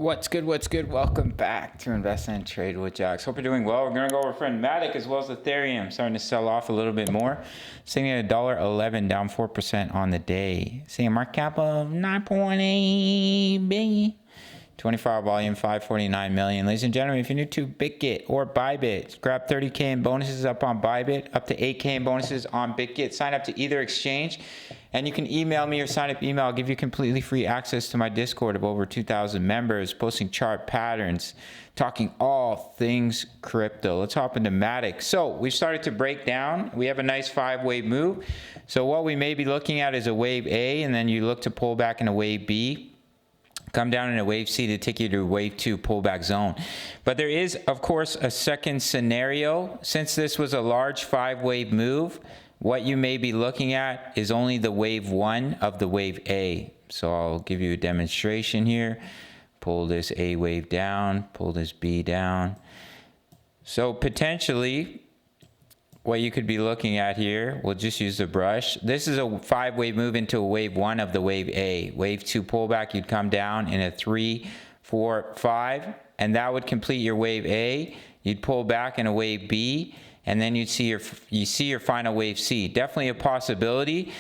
What's good? What's good? Welcome back to Invest and Trade with Jax. Hope you're doing well. We're going to go over friend Matic as well as Ethereum. Starting to sell off a little bit more. Sitting at $1.11, down 4% on the day. Seeing a market cap of 9.8 billion. 24-hour volume, 549 million. Ladies and gentlemen, if you're new to BitGet or Bybit, grab 30K in bonuses up on Bybit, up to 8K in bonuses on BitGet. Sign up to either exchange, and you can email me or sign up email. I'll give you completely free access to my Discord of over 2,000 members, posting chart patterns, talking all things crypto. Let's hop into Matic. So we've started to break down. We have a nice 5-wave move. So what we may be looking at is a wave A, and then you look to pull back in a wave B. Come down in a wave C to take you to a wave 2 pullback zone. But there is, of course, a second scenario. Since this was a large 5-wave move, what you may be looking at is only the wave 1 of the wave A. So I'll give you a demonstration here. Pull this A wave down, pull this B down. So potentially, what you could be looking at here, we'll just use the brush. This is a 5-wave move into a wave 1 of the wave A. Wave 2 pullback, you'd come down in a 3, 4, 5, and that would complete your wave A. You'd pull back in a wave B, and then you see your final wave C. Definitely a possibility.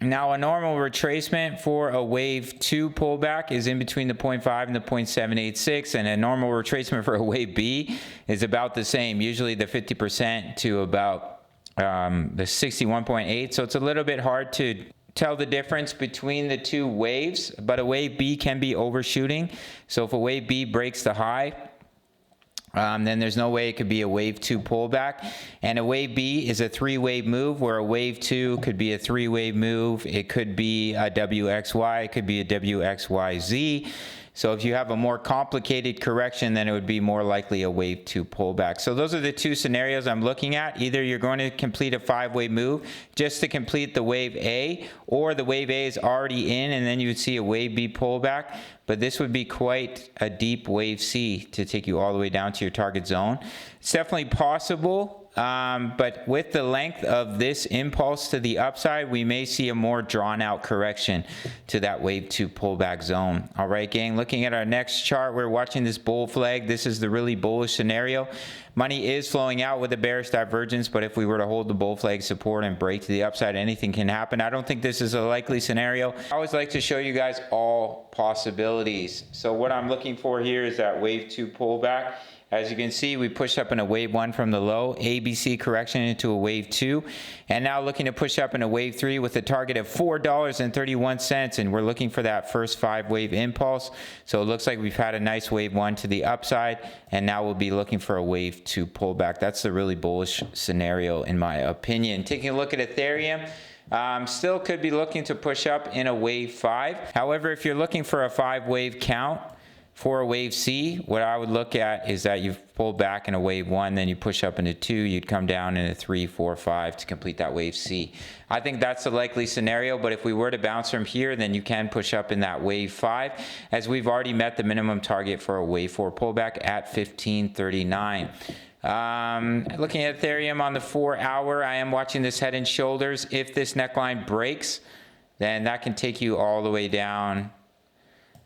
Now, a normal retracement for a wave 2 pullback is in between the 0.5 and the 0.786, and a normal retracement for a wave B is about the same, usually the 50% to about the 61.8. So it's a little bit hard to tell the difference between the two waves, but a wave B can be overshooting. So if a wave B breaks the high, then there's no way it could be a wave 2 pullback. And a wave B is a 3-wave move, where a wave 2 could be a 3-wave move. It could be a WXY, it could be a WXYZ. So if you have a more complicated correction, then it would be more likely a wave 2 pullback. So those are the two scenarios I'm looking at. Either you're going to complete a 5-wave move just to complete the wave A, or the wave A is already in and then you would see a wave B pullback. But this would be quite a deep wave C to take you all the way down to your target zone. It's definitely possible. But with the length of this impulse to the upside, we may see a more drawn out correction to that wave 2 pullback zone. All right, gang, looking at our next chart, we're watching this bull flag. This is the really bullish scenario. Money is flowing out with a bearish divergence, but if we were to hold the bull flag support and break to the upside, anything can happen. I don't think this is a likely scenario. I always like to show you guys all possibilities. So what I'm looking for here is that wave 2 pullback. As you can see, we pushed up in a wave 1 from the low, ABC correction into a wave 2, and now looking to push up in a wave 3 with a target of $4.31, and we're looking for that first 5-wave impulse. So it looks like we've had a nice wave 1 to the upside, and now we'll be looking for a wave 2 pullback. That's the really bullish scenario in my opinion. Taking a look at Ethereum, still could be looking to push up in a wave 5. However, if you're looking for a 5-wave count for a wave C, what I would look at is that you've pulled back in a wave 1, then you push up into 2, you'd come down in a 3, 4, 5 to complete that wave C. I think that's the likely scenario, but if we were to bounce from here, then you can push up in that wave 5, as we've already met the minimum target for a wave 4 pullback at 1539. Looking at Ethereum on the 4-hour, I am watching this head and shoulders. If this neckline breaks, then that can take you all the way down.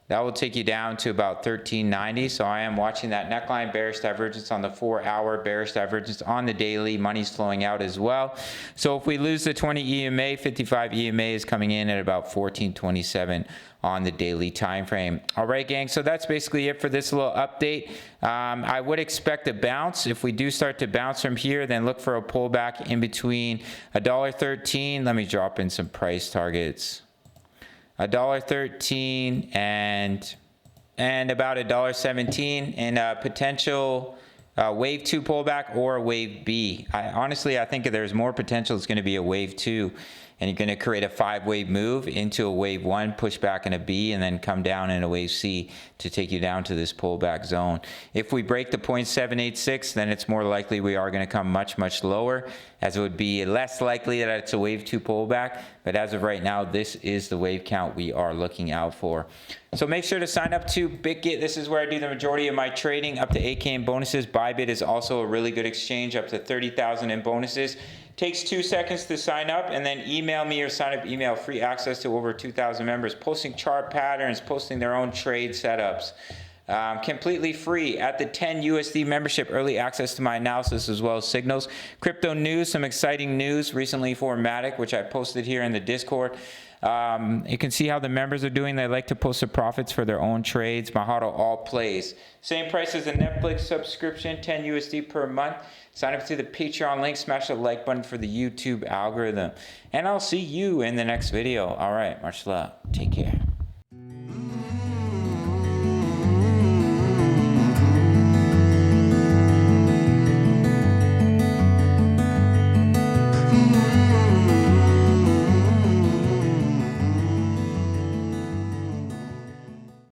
That will take you down to about 1390. So I am watching that neckline, bearish divergence on the 4-hour, bearish divergence on the daily. Money's flowing out as well. So if we lose the 20 EMA, 55 EMA is coming in at about 1427 on the daily time frame. All right, gang, so that's basically it for this little update. I would expect a bounce. If we do start to bounce from here, then look for a pullback in between $1.13. Let me drop in some price targets. $1.13 and about $1.17 in a potential wave 2 pullback or a wave B. Honestly, I think there's more potential it's going to be a wave 2, and you're going to create a 5-wave move into a wave 1, push back in a B, and then come down in a wave C to take you down to this pullback zone. If we break the 0.786, then it's more likely we are going to come much, much lower, as it would be less likely that it's a wave 2 pullback. But as of right now, this is the wave count we are looking out for. So make sure to sign up to BitGet. This is where I do the majority of my trading, up to 8K in bonuses. Bybit is also a really good exchange, up to 30,000 in bonuses. Takes 2 seconds to sign up, and then email me or sign up email, free access to over 2,000 members, posting chart patterns, posting their own trade setups. Completely free at the 10 USD membership, early access to my analysis as well as signals. Crypto news, some exciting news recently for Matic, which I posted here in the Discord. You can see how the members are doing. They like to post the profits for their own trades. My HODL all plays. Same price as a Netflix subscription, 10 USD per month. Sign up to the Patreon link, smash the like button for the YouTube algorithm. And I'll see you in the next video. All right, much love. Take care.